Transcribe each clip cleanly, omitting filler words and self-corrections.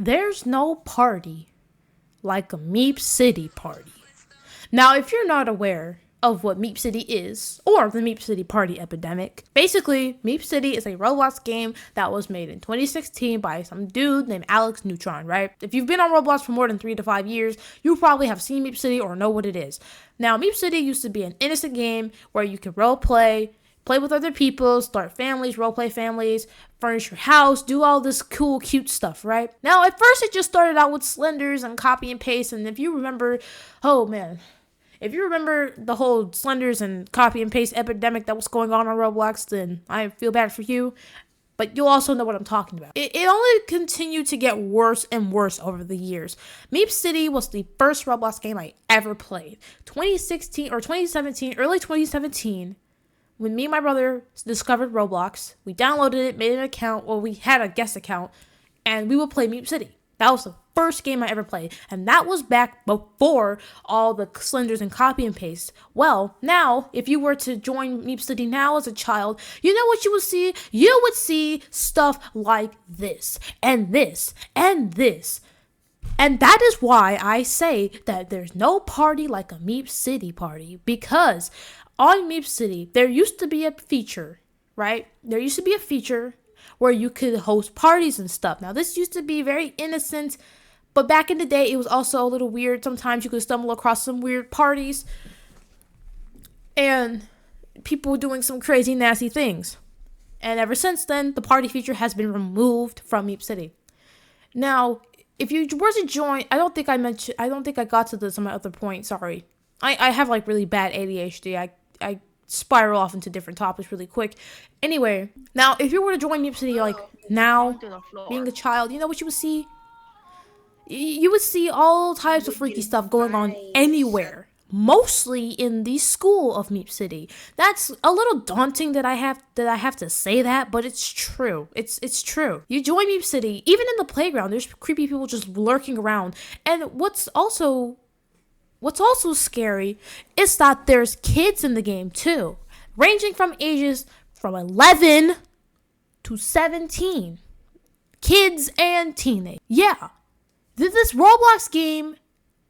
There's no party like a Meepcity party. Now, if you're not aware of what Meepcity is, or the Meepcity party epidemic, basically, Meepcity is a Roblox game that was made in 2016 by some dude named Alex Neutron, right? If you've been on Roblox for more than 3 to 5 years, you probably have seen Meepcity or know what it is. Now, Meepcity used to be an innocent game where you could roleplay, play with other people, start families, roleplay families, furnish your house, do all this cool, cute stuff, right? Now, at first, it just started out with Slenders and copy and paste, and if you remember, oh man, if you remember the whole Slenders and copy and paste epidemic that was going on Roblox, then I feel bad for you. But you'll also know what I'm talking about. It only continued to get worse and worse over the years. Meepcity was the first Roblox game I ever played. 2016 or 2017, early 2017, when me and my brother discovered Roblox, we downloaded it, made an account, well, we had a guest account, and we would play Meepcity. That was the first game I ever played, and that was back before all the Slenders and copy and paste. Well, now, if you were to join Meepcity now as a child, you know what you would see? You would see stuff like this, and this, and this. And that is why I say that there's no party like a Meepcity party, because on Meepcity, there used to be a feature, right? There used to be a feature where you could host parties and stuff. Now, this used to be very innocent, but back in the day, it was also a little weird. Sometimes you could stumble across some weird parties and people doing some crazy, nasty things. And ever since then, the party feature has been removed from Meepcity. Now, if you were to join, I don't think I got to this on my other point, sorry. I have like really bad ADHD. I spiral off into different topics really quick. Anyway, now if you were to join Meepcity like now, being a child, you know what you would see? You would see all types of freaky stuff going on anywhere. Mostly in the school of Meepcity. That's a little daunting that I have to say that, but it's true. It's true. You join Meepcity, even in the playground, there's creepy people just lurking around. And what's also scary is that there's kids in the game too, ranging from ages from 11 to 17. Kids and teenage. Yeah. This Roblox game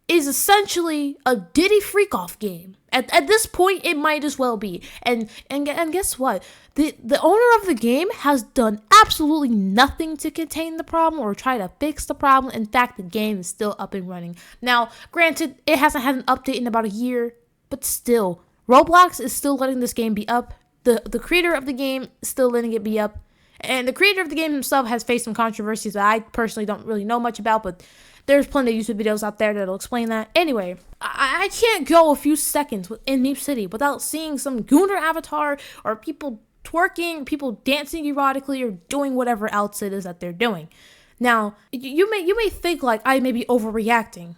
is essentially a Diddy freak-off game. At this point, it might as well be. And guess what? The owner of the game has done absolutely nothing to contain the problem or try to fix the problem. In fact, the game is still up and running. Now, granted, it hasn't had an update in about a year, but still, Roblox is still letting this game be up. The creator of the game is still letting it be up. And the creator of the game himself has faced some controversies that I personally don't really know much about, but there's plenty of YouTube videos out there that'll explain that. Anyway, I can't go a few seconds in Meepcity without seeing some gooner avatar or people twerking, people dancing erotically, or doing whatever else it is that they're doing. Now, you may think like I may be overreacting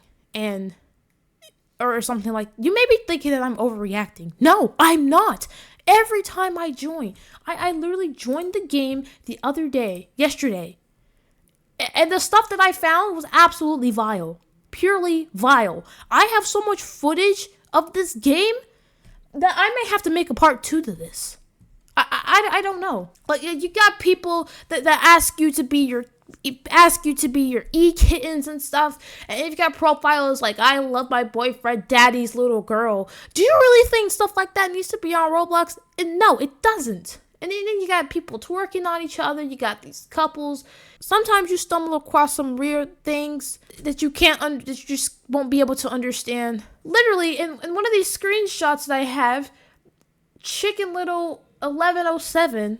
or something like, you may be thinking that I'm overreacting. No, I'm not. Every time I join, I literally joined the game yesterday. And the stuff that I found was absolutely vile. Purely vile. I have so much footage of this game that I may have to make a part 2 to this. I don't know. Like, you got people that ask you to be your e-kittens and stuff. And you've got profiles like, I love my boyfriend, daddy's little girl. Do you really think stuff like that needs to be on Roblox? And no, it doesn't. And then you got people twerking on each other. You got these couples. Sometimes you stumble across some weird things that you that you just won't be able to understand. Literally, in one of these screenshots that I have, Chicken Little 1107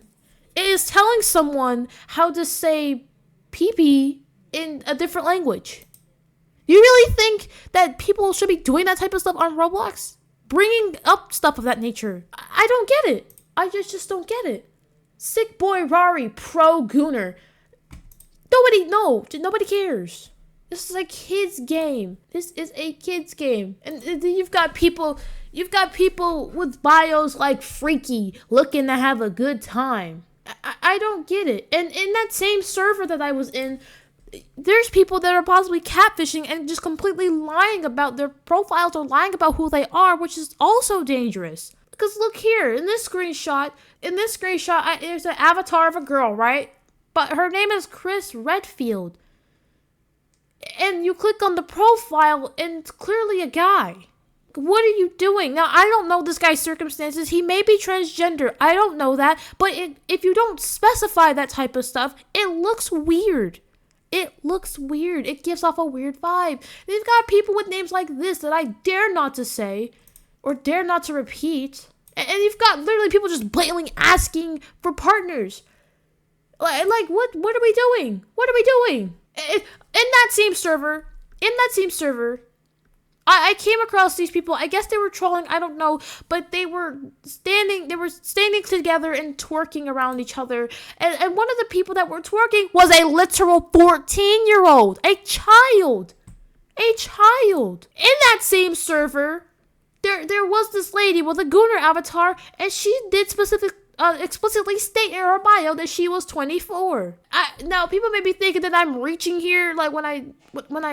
is telling someone how to say pee-pee in a different language. You really think that people should be doing that type of stuff on Roblox? Bringing up stuff of that nature? I don't get it. I just don't get it. Sick boy Rari, pro gooner. Nobody cares. This is a kid's game. This is a kid's game. And you've got people with bios like Freaky looking to have a good time. I don't get it. And in that same server that I was in, there's people that are possibly catfishing and just completely lying about their profiles or lying about who they are, which is also dangerous. Because look here, in this screenshot, there's an avatar of a girl, right? But her name is Chris Redfield. And you click on the profile and it's clearly a guy. What are you doing? Now, I don't know this guy's circumstances. He may be transgender. I don't know that. But if you don't specify that type of stuff, it looks weird. It looks weird. It gives off a weird vibe. They've got people with names like this that I dare not to say or dare not to repeat. And you've got literally people just blatantly asking for partners. Like what are we doing? What are we doing? In that same server, I came across these people. I guess they were trolling, I don't know, but they were standing together and twerking around each other. And one of the people that were twerking was a literal 14-year-old, a child. In that same server, there was this lady with a Gooner avatar, and she did explicitly state in her bio that she was 24. Now people may be thinking that I'm reaching here, like when I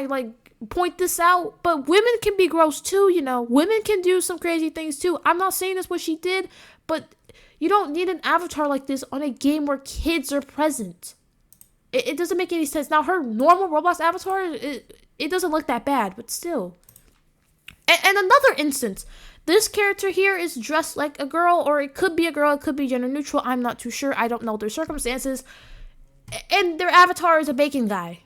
like point this out, but women can be gross too, you know. Women can do some crazy things too. I'm not saying that's what she did, but you don't need an avatar like this on a game where kids are present. It doesn't make any sense. Now her normal Roblox avatar, it doesn't look that bad, but still. And another instance, this character here is dressed like a girl, or it could be a girl, it could be gender neutral, I'm not too sure, I don't know their circumstances, and their avatar is a bacon guy.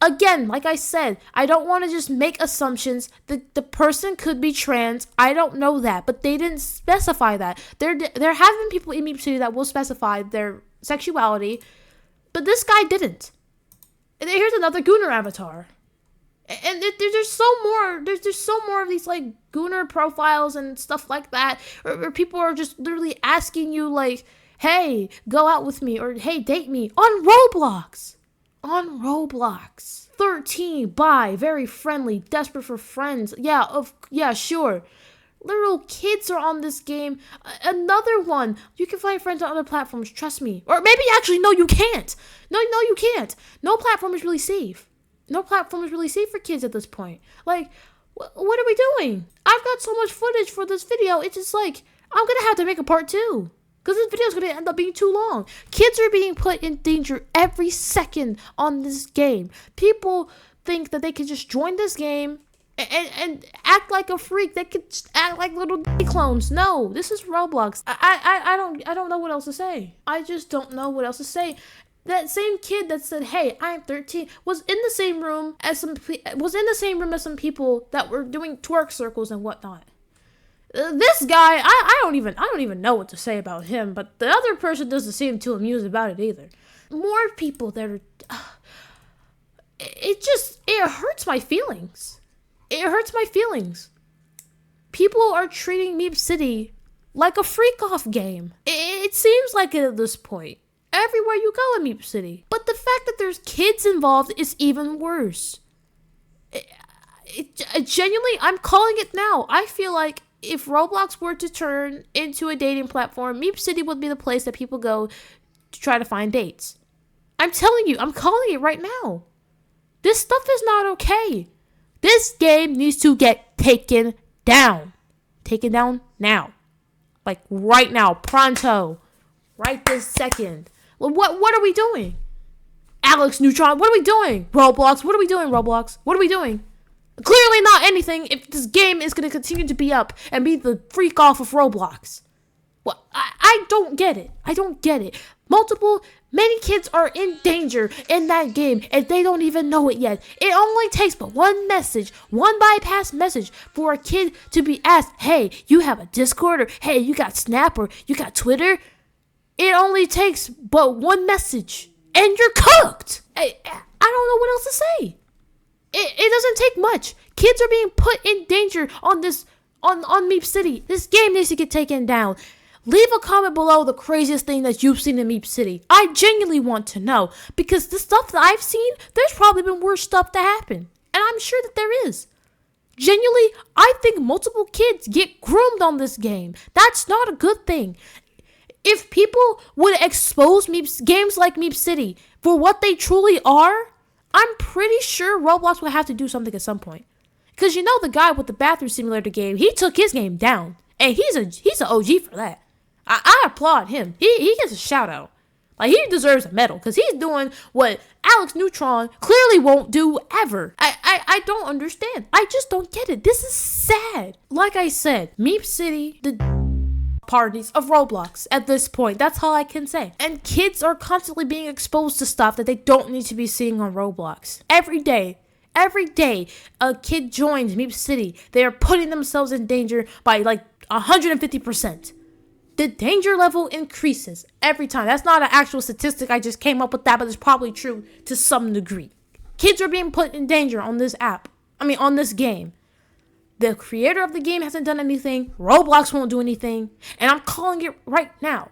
Again, like I said, I don't want to just make assumptions. The person could be trans. I don't know that, but they didn't specify that. There have been people in Meepcity that will specify their sexuality, but this guy didn't. And here's another Gooner avatar. And there's so more of these like Gooner profiles and stuff like that, or people are just literally asking you like, hey, go out with me, or hey, date me on Roblox. 13, bi, very friendly, desperate for friends. Yeah, sure. Literal kids are on this game. Another one. You can find friends on other platforms, trust me. Or maybe actually, no, you can't. No, you can't. No platform is really safe. No platform is really safe for kids at this point. Like, what are we doing? I've got so much footage for this video. It's just like, I'm gonna have to make a part 2. Because this video is going to end up being too long. Kids are being put in danger every second on this game. People think that they can just join this game and act like a freak. They could just act like little clones. No, this is Roblox. I don't know what else to say. I just don't know what else to say. That same kid that said, "Hey, I'm 13," was in the same room as some people that were doing twerk circles and whatnot. This guy, I don't even know what to say about him, but the other person doesn't seem too amused about it either. More people that are, it hurts my feelings. It hurts my feelings. People are treating Meepcity like a freak-off game. It seems like it at this point. Everywhere you go in Meepcity. But the fact that there's kids involved is even worse. Genuinely, I'm calling it now. I feel like if Roblox were to turn into a dating platform, Meepcity would be the place that people go to try to find dates. I'm telling you, I'm calling it right now. This stuff is not okay. This game needs to get taken down. Taken down now. Like right now, pronto. Right this second. Well, what are we doing? Alex Neutron, what are we doing? Roblox, what are we doing, Roblox? What are we doing? Clearly not anything if this game is going to continue to be up and be the freak off of Roblox. Well, I don't get it. I don't get it. Many kids are in danger in that game and they don't even know it yet. It only takes but one bypass message for a kid to be asked, hey, you have a Discord, or hey, you got Snap, or you got Twitter. It only takes but one message and you're cooked. I don't know what else to say. It doesn't take much. Kids are being put in danger on Meepcity. This game needs to get taken down. Leave a comment below the craziest thing that you've seen in Meepcity. I genuinely want to know, because the stuff that I've seen, there's probably been worse stuff to happen. And I'm sure that there is. Genuinely, I think multiple kids get groomed on this game. That's not a good thing. If people would expose games like Meepcity for what they truly are, I'm pretty sure Roblox will have to do something at some point. Because you know the guy with the bathroom simulator game, he took his game down. And he's an OG for that. I applaud him. He gets a shout out. Like, he deserves a medal because he's doing what Alex Neutron clearly won't do ever. I don't understand. I just don't get it. This is sad. Like I said, Meepcity, the parties of Roblox at this point. That's all I can say. And kids are constantly being exposed to stuff that they don't need to be seeing on Roblox. Every day a kid joins Meepcity, they are putting themselves in danger by like 150%. The danger level increases every time. That's not an actual statistic. I just came up with that, but it's probably true to some degree. Kids are being put in danger on this on this game. The creator of the game hasn't done anything. Roblox won't do anything. And I'm calling it right now.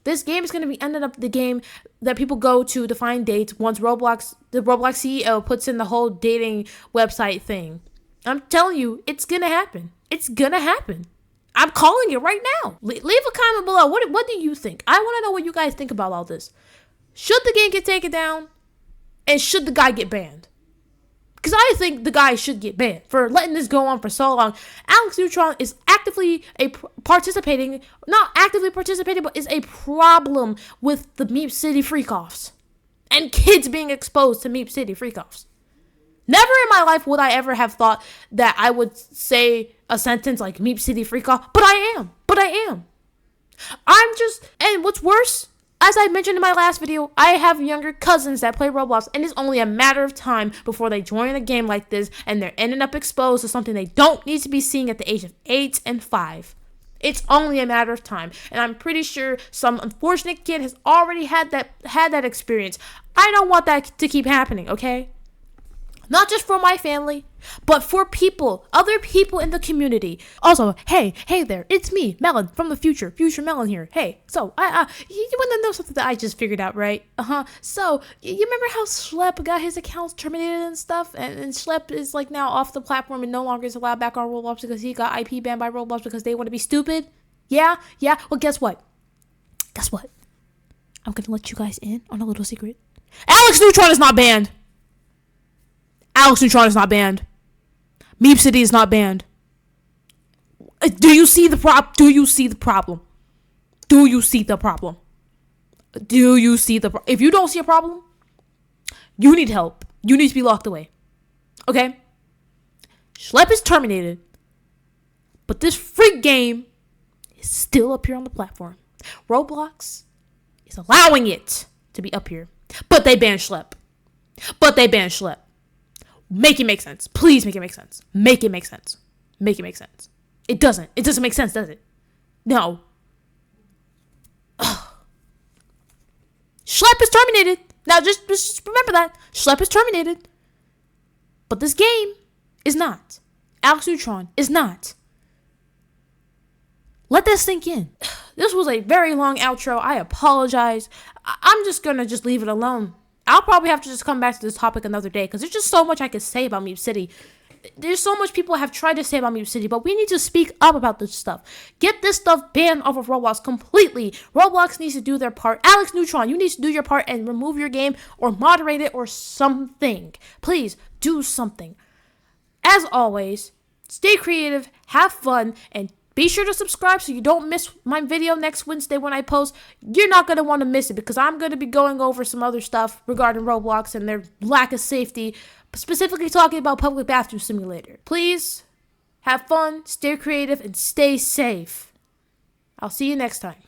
This game is going to be ended up the game that people go to find dates once the Roblox CEO puts in the whole dating website thing. I'm telling you, it's going to happen. It's going to happen. I'm calling it right now. Leave a comment below. What do you think? I want to know what you guys think about all this. Should the game get taken down? And should the guy get banned? Because I think the guy should get banned for letting this go on for so long. Alex Neutron is not actively participating, but is a problem with the Meepcity freak-offs. And kids being exposed to Meepcity freak-offs. Never in my life would I ever have thought that I would say a sentence like Meepcity freak-off, but I am. And what's worse, as I mentioned in my last video, I have younger cousins that play Roblox, and it's only a matter of time before they join a game like this, and they're ending up exposed to something they don't need to be seeing at the age of 8 and 5. It's only a matter of time, and I'm pretty sure some unfortunate kid has already had that experience. I don't want that to keep happening, okay? Not just for my family, but for other people in the community. Also, hey there, it's me, Melon, from the future Melon here. Hey, so, you want to know something that I just figured out, right? So, you remember how SCHLEP got his accounts terminated and stuff? And SCHLEP is, like, now off the platform and no longer is allowed back on Roblox because he got IP banned by Roblox because they want to be stupid? Yeah? Well, guess what? I'm gonna let you guys in on a little secret. Alex Neutron is not banned! Alex Neutron is not banned. Meepcity is not banned. Do you see the problem? If you don't see a problem, you need help. You need to be locked away. Okay? SCHLEP is terminated. But this freak game is still up here on the platform. Roblox is allowing it to be up here. But they banned SCHLEP. Make it make sense. Please make it make sense. Make it make sense. It doesn't make sense, does it? No. Ugh. SCHLEP is terminated. Now just remember that. SCHLEP is terminated. But this game is not. Alex Neutron is not. Let that sink in. This was a very long outro. I apologize. I'm just gonna leave it alone. I'll probably have to just come back to this topic another day because there's just so much I could say about Meepcity. There's so much people have tried to say about Meepcity, but we need to speak up about this stuff. Get this stuff banned off of Roblox completely. Roblox needs to do their part. Alex Neutron, you need to do your part and remove your game or moderate it or something. Please do something. As always, stay creative, have fun, and be sure to subscribe so you don't miss my video next Wednesday when I post. You're not going to want to miss it because I'm going to be going over some other stuff regarding Roblox and their lack of safety, specifically talking about Public Bathroom Simulator. Please have fun, stay creative, and stay safe. I'll see you next time.